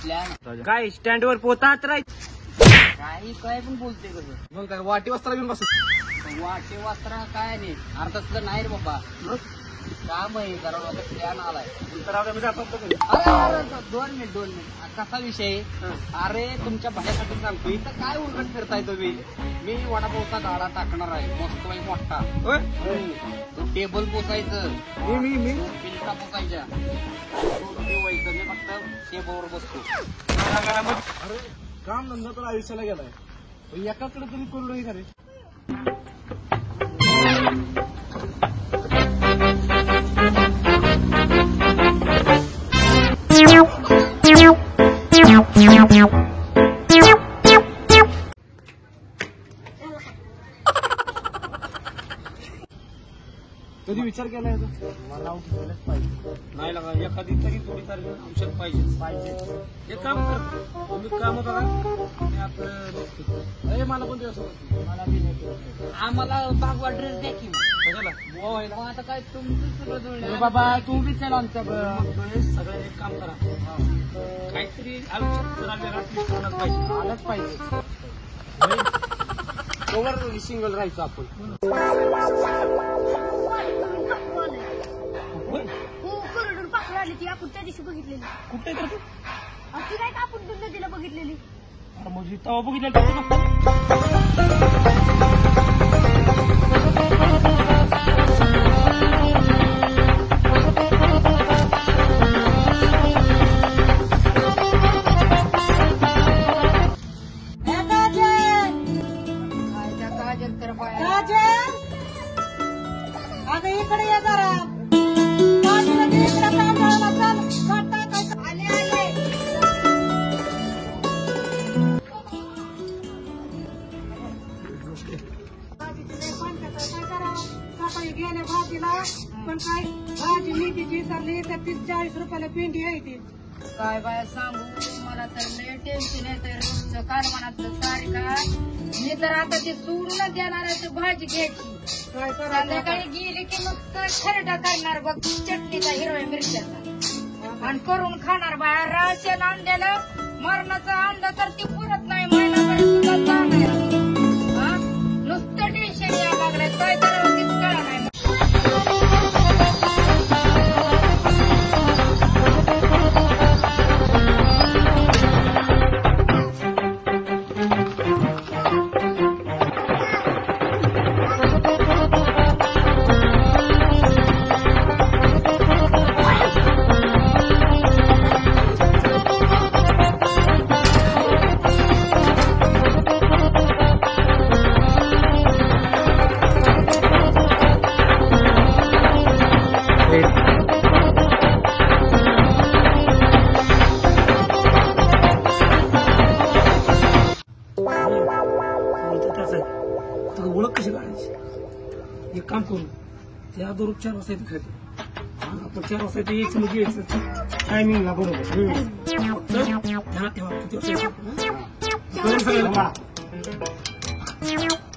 Plan काय stand वर पोतात राहील काही काय पण बोलते कसं मग काय वाटी वस्त्र घेऊन बस वाटे वास्त्र काय नाही अर्थातलं नाही रे बाबा काम आहे जरा प्लॅन आलाय मी जातो अरे 2 मिनिट कसा विषय अरे तुमच्या भाड्यासाठी सांगतो इथं काय उलगट फिरताय तुम्ही मी वडापावचा गाडा टाकणार आहे मस्त मोठा तो टेबल पोसायचं मी पिलका पोसायच्या व्हायचं मी फक्त टेबलवर बसतो अरे काम धंदा तर आयुष्याला गेलाय एकाकडे तरी करू नाही का रे कधी विचार केलाय मला औषध पाहिजे नाही लागा एखादी तरी थोडीफार औषध पाहिजे एक काम कर तुम्ही काम करा मी आपलं बघतो अरे मला पण दिवस मला आम्हाला बागवा ड्रेस द्या की कशाला आता काय तुमचं सगळं जुळलं बाबा तू बी चला आमच्या सगळं एक काम करा काहीतरी आयुष्यात आलंच पाहिजे कवर सिंगल राहायचं आपण ती आपण त्या दिवशी बघितलेली कुठे करतो ती काय का आपण नदीला बघितलेली म्हणजे तेव्हा बघितलं अगं इकडे ये जरा सकाळी गेले भाजीला पण काय भाजी मेथीची चालली तर 30-40 रुपयाला पेंडी आहे ती काय बाय सांगू मला तर लय टेन्शन येतं कारभारातलं सारखा मी तर आता ते सोडूनच देणार आहे तर भाजी घ्यायची काय संध्याकाळी गेली की मग काय खरडा करणार बघ चटणीचा हिरव्या मिरच्याचा आणि करून खाणार बाहेर राशन आणलेलं मरणाचं अंड तर ती पुरत नाही महिनाभर सुद्धा जाणार नुसतं टेन्शन यायला लागलंय काय करावं तीच कळा नाही ओळख कशी काढायची एक काम करू त्या दररोज 4 वाजता इथे खायचं आपण 4 वाजता इथे यायचं म्हणजे यायचं टायमिंगला बरोबर ध्यानात ठेवा किती वाजता यायचं.